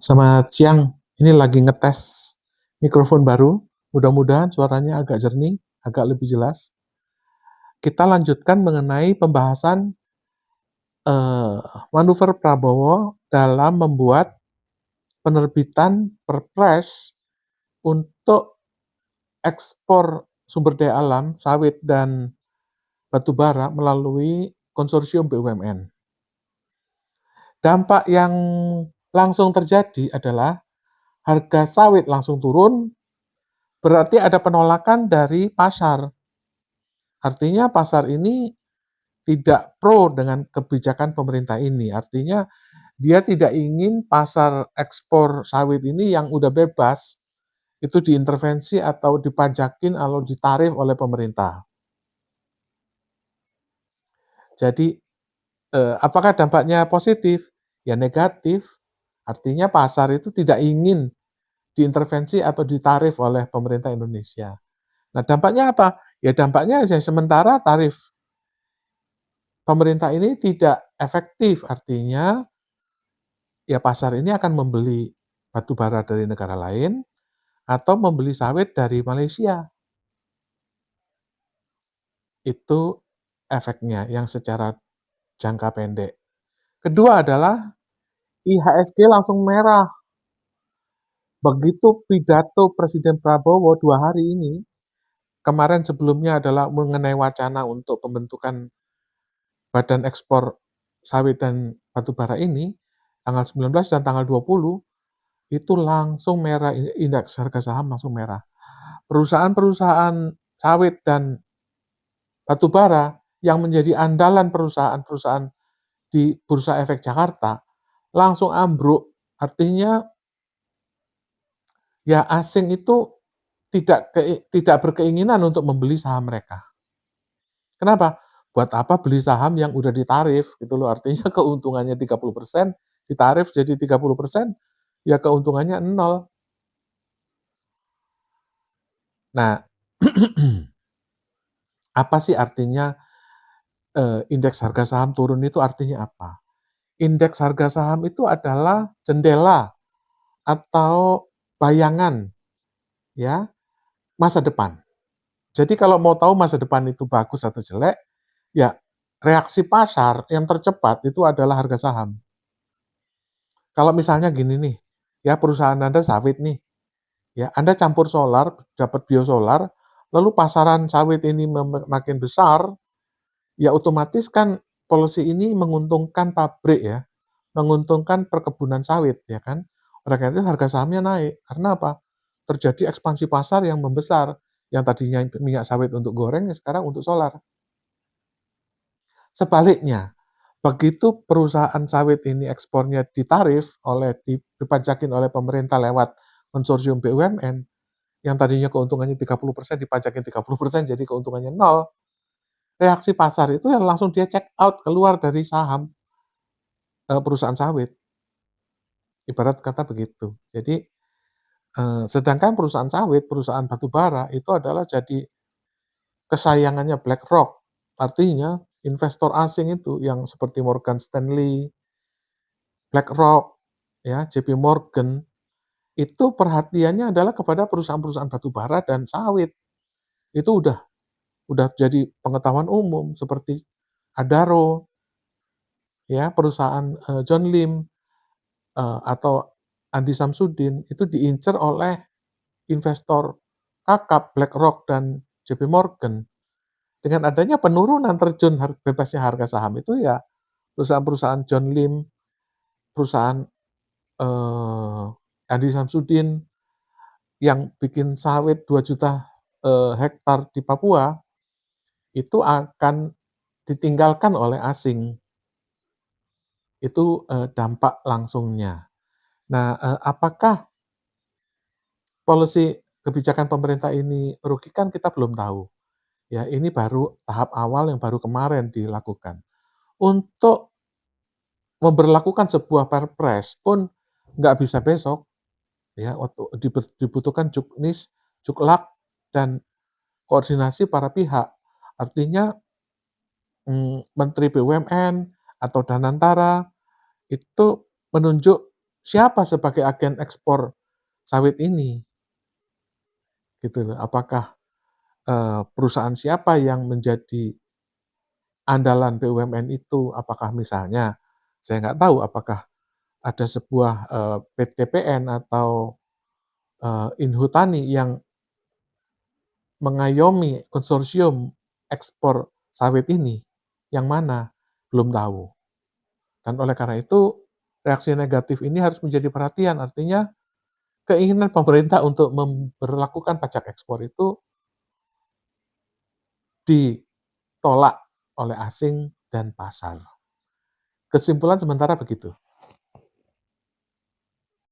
Selamat siang, ini lagi ngetes mikrofon baru, mudah-mudahan suaranya agak jernih, agak lebih jelas. Kita lanjutkan mengenai pembahasan eh, manuver Prabowo dalam membuat penerbitan Perpres untuk ekspor sumber daya alam, sawit dan batu bara melalui konsorsium BUMN. Dampak yang langsung terjadi adalah harga sawit langsung turun, berarti ada penolakan dari pasar. Artinya pasar ini tidak pro dengan kebijakan pemerintah ini. Artinya dia tidak ingin pasar ekspor sawit ini yang udah bebas itu diintervensi atau dipajakin atau ditarif oleh pemerintah. Jadi apakah dampaknya positif? Ya negatif. Artinya pasar itu tidak ingin diintervensi atau ditarif oleh pemerintah Indonesia. Nah, dampaknya apa? Ya dampaknya sementara tarif pemerintah ini tidak efektif, artinya ya pasar ini akan membeli batu bara dari negara lain atau membeli sawit dari Malaysia. Itu efeknya yang secara jangka pendek. Kedua adalah IHSG langsung merah. Begitu pidato Presiden Prabowo 2 hari ini, kemarin sebelumnya adalah mengenai wacana untuk pembentukan badan ekspor sawit dan batu bara ini, tanggal 19 dan tanggal 20, itu langsung merah, indeks harga saham langsung merah. Perusahaan-perusahaan sawit dan batu bara yang menjadi andalan perusahaan-perusahaan di Bursa Efek Jakarta langsung ambruk. Artinya ya asing itu tidak berkeinginan untuk membeli saham mereka. Kenapa? Buat apa beli saham yang udah ditarif gitu loh. Artinya keuntungannya 30%, ditarif jadi 30%, ya keuntungannya nol. Nah, apa sih artinya indeks harga saham turun itu artinya apa? Indeks harga saham itu adalah jendela atau bayangan ya masa depan. Jadi kalau mau tahu masa depan itu bagus atau jelek, ya reaksi pasar yang tercepat itu adalah harga saham. Kalau misalnya gini nih, ya perusahaan Anda sawit nih, ya Anda campur solar, dapat biosolar, lalu pasaran sawit ini makin besar, ya otomatis kan policy ini menguntungkan pabrik ya, menguntungkan perkebunan sawit ya kan. Oleh karena itu harga sahamnya naik. Karena apa? Terjadi ekspansi pasar yang membesar. Yang tadinya minyak sawit untuk goreng, ya sekarang untuk solar. Sebaliknya, begitu perusahaan sawit ini ekspornya ditarif dipajakin oleh pemerintah lewat konsorsium BUMN, yang tadinya keuntungannya 30% dipajakin 30%, jadi keuntungannya nol. Reaksi pasar itu yang langsung dia check out keluar dari saham perusahaan sawit. Ibarat kata begitu. Jadi sedangkan perusahaan sawit, perusahaan batu bara itu adalah jadi kesayangannya BlackRock. Artinya investor asing itu yang seperti Morgan Stanley, BlackRock, ya, JP Morgan, itu perhatiannya adalah kepada perusahaan-perusahaan batu bara dan sawit. Itu udah jadi pengetahuan umum seperti Adaro, ya, perusahaan John Lim atau Andi Samsudin itu diincar oleh investor kakap BlackRock dan JP Morgan. Dengan adanya penurunan terjun bebasnya harga saham itu ya perusahaan-perusahaan John Lim, perusahaan Andi Samsudin yang bikin sawit 2 juta hektar di Papua itu akan ditinggalkan oleh asing. Itu dampak langsungnya. Nah, apakah policy kebijakan pemerintah ini merugikan? Kita belum tahu. Ya, ini baru tahap awal yang baru kemarin dilakukan. Untuk memberlakukan sebuah perpres pun nggak bisa besok, ya, dibutuhkan juknis, juklak, dan koordinasi para pihak. Artinya Menteri BUMN atau Danantara itu menunjuk siapa sebagai agen ekspor sawit ini, gitu loh. Apakah, perusahaan siapa yang menjadi andalan BUMN itu? Apakah misalnya, saya nggak tahu apakah ada sebuah, PTPN atau, Inhutani yang mengayomi konsorsium ekspor sawit ini, yang mana? Belum tahu. Dan oleh karena itu, reaksi negatif ini harus menjadi perhatian, artinya keinginan pemerintah untuk memberlakukan pajak ekspor itu ditolak oleh asing dan pasar. Kesimpulan sementara begitu.